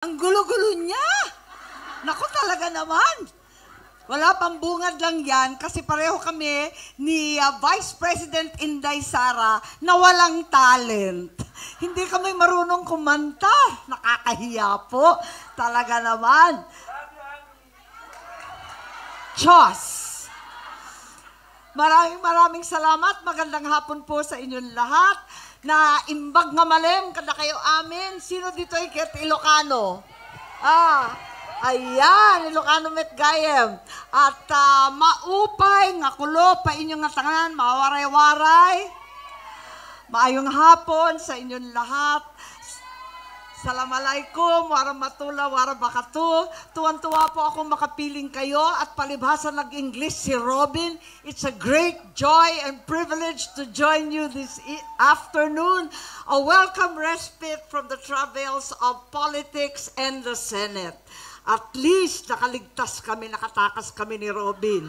Ang gulo-gulo niya. Naku talaga naman. Wala pang bungad lang yan kasi pareho kami ni Vice President Inday Sara na walang talent. Hindi kami marunong kumanta. Nakakahiya po. Talaga naman. Diyos. Maraming salamat. Magandang hapon po sa inyong lahat. Na imbag nga malem kada kayo amin. Sino dito ay ket Ilocano? Ayan, Ilocano met gayem. At maupay nga kulo pa inyong nga tanganan, mawaray-waray. Maayong hapon sa inyong lahat. Assalamualaikum, warahmatullah, wabarakatuh. Tuwan-tuwa po ako makapiling kayo at palibhasa nag-English si Robin. It's a great joy and privilege to join you this afternoon. A welcome respite from the travails of politics and the Senate. At least nakaligtas kami, nakatakas kami ni Robin.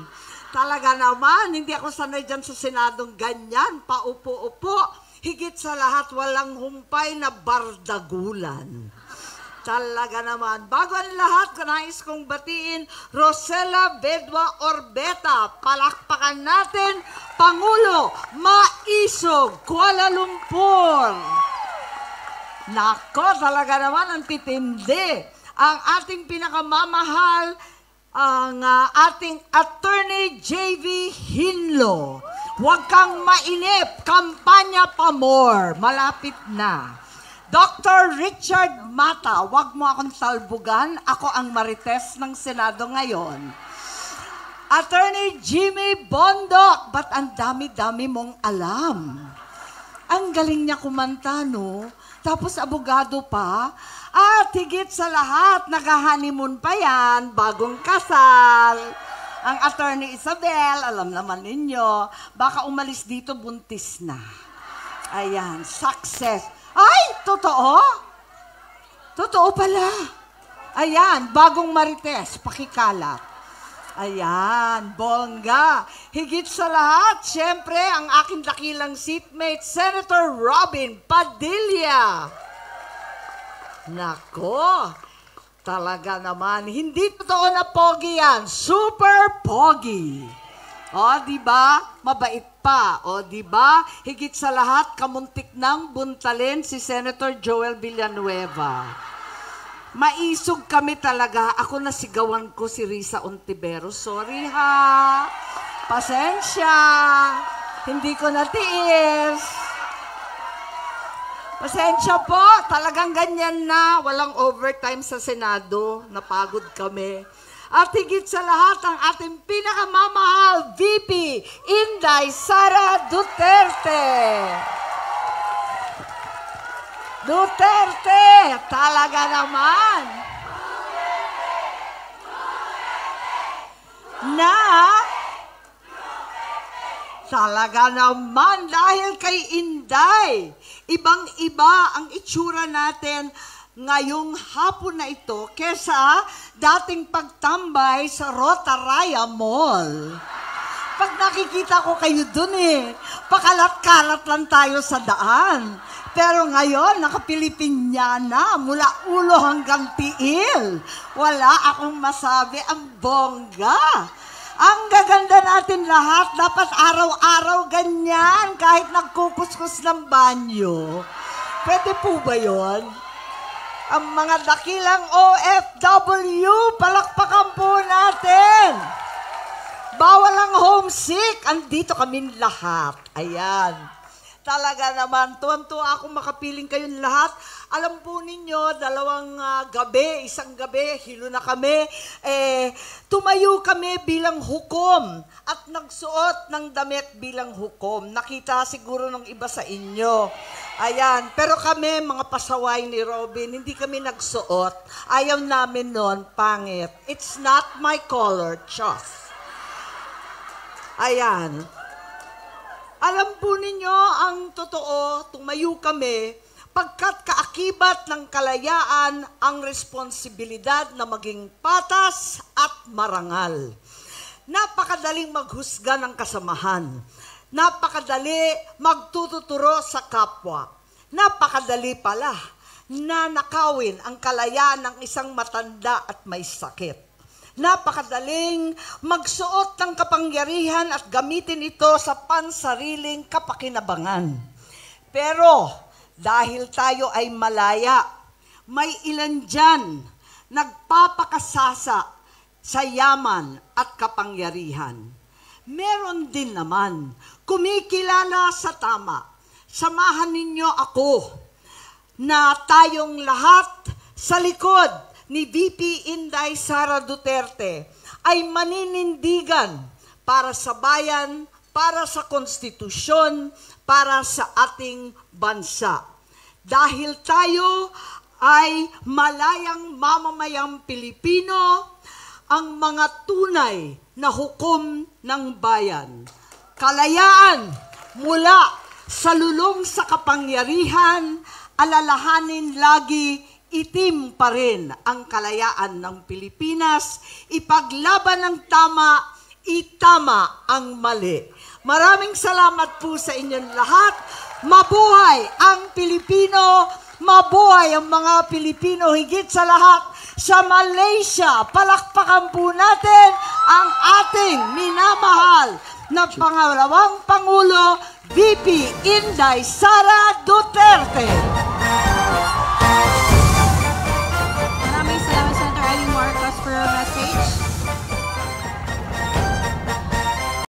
Talaga naman, hindi ako sanay dyan sa Senadong ganyan, paupo-upo. Higit sa lahat, walang humpay na bardagulan. Talaga naman. Bago ang lahat, nais kong batiin, Rosella Bedwa Orbeta. Palakpakan natin, Pangulo Maisog, Kuala Lumpur. Nako, talaga naman ang titindi. Ang ating pinakamamahal, ang ating Attorney J.V. Hinlo. Huwag kang mainip, kampanya pa more, malapit na. Dr. Richard Mata, huwag mo akong salbugan, ako ang Marites ng Senado ngayon. Attorney Jimmy Bondok, ba't ang dami-dami mong alam? Ang galing niya kumanta, no? Tapos abogado pa. At higit sa lahat, nag-honeymoon pa yan, bagong kasal. Ang Attorney Isabel, alam naman ninyo, baka umalis dito buntis na. Ayan, success. Ay, totoo? Totoo pala. Ayan, bagong Marites, pakikalat. Ayan, bongga. Higit sa lahat, syempre, ang aking dakilang seatmate, Senator Robin Padilla. Nako, talaga naman, hindi totoo na pogi yan. Super pogi. O, di ba? Mabait pa. O, di ba? Higit sa lahat, kamuntik nang buntalin si Senator Joel Villanueva. Maisog kami talaga. Ako nasigawan ko si Risa Ontiveros. Sorry ha. Pasensya. Hindi ko natiis. Pasensya po, talagang ganyan na, walang overtime sa Senado, napagod kami. At higit sa lahat, ang ating pinakamamahal VP, Inday Sara Duterte. Duterte, talaga naman. Talaga naman, dahil kay Inday, ibang-iba ang itsura natin ngayong hapon na ito kesa dating pagtambay sa Rotaraya Mall. Pag nakikita ko kayo dun pakalat-kalat lang tayo sa daan. Pero ngayon, nakapilipinyana mula ulo hanggang tiil. Wala akong masabi, ang bongga. Ang gaganda natin lahat, dapat araw-araw ganyan, kahit nagkukuskus ng banyo. Pwede po ba yun? Ang mga dakilang OFW, palakpakan po natin. Bawal ang homesick, andito kaming lahat. Ayan. Talaga naman, tuwan-tuwa akong makapiling kayong lahat. Alam po ninyo, isang gabi, hilo na kami, tumayo kami bilang hukom at nagsuot ng damit bilang hukom. Nakita siguro ng iba sa inyo. Ayan, pero kami, mga pasaway ni Robin, hindi kami nagsuot. Ayaw namin nun, pangit. It's not my color, Chos. Ayan. Alam po ninyo, ang totoo, tumayo kami, pagkat kaakibat ng kalayaan ang responsibilidad na maging patas at marangal. Napakadaling maghusga ng kasamahan. Napakadali magtututuro sa kapwa. Napakadali pala na nakawin ang kalayaan ng isang matanda at may sakit. Napakadaling magsuot ng kapangyarihan at gamitin ito sa pansariling kapakinabangan. Pero dahil tayo ay malaya, may ilan dyan nagpapakasasa sa yaman at kapangyarihan. Meron din naman kumikilala sa tama. Samahan ninyo ako na tayong lahat sa likod ni VP Inday Sara Duterte ay maninindigan para sa bayan, para sa konstitusyon, para sa ating bansa. Dahil tayo ay malayang mamamayang Pilipino, ang mga tunay na hukom ng bayan. Kalayaan mula sa lulong sa kapangyarihan, alalahanin lagi itim pa rin ang kalayaan ng Pilipinas, ipaglaban ng tama, itama ang mali. Maraming salamat po sa inyong lahat. Mabuhay ang Pilipino, mabuhay ang mga Pilipino, higit sa lahat sa Malaysia. Palakpakan po natin ang ating minamahal na pangalawang Pangulo, VP Inday Sara Duterte.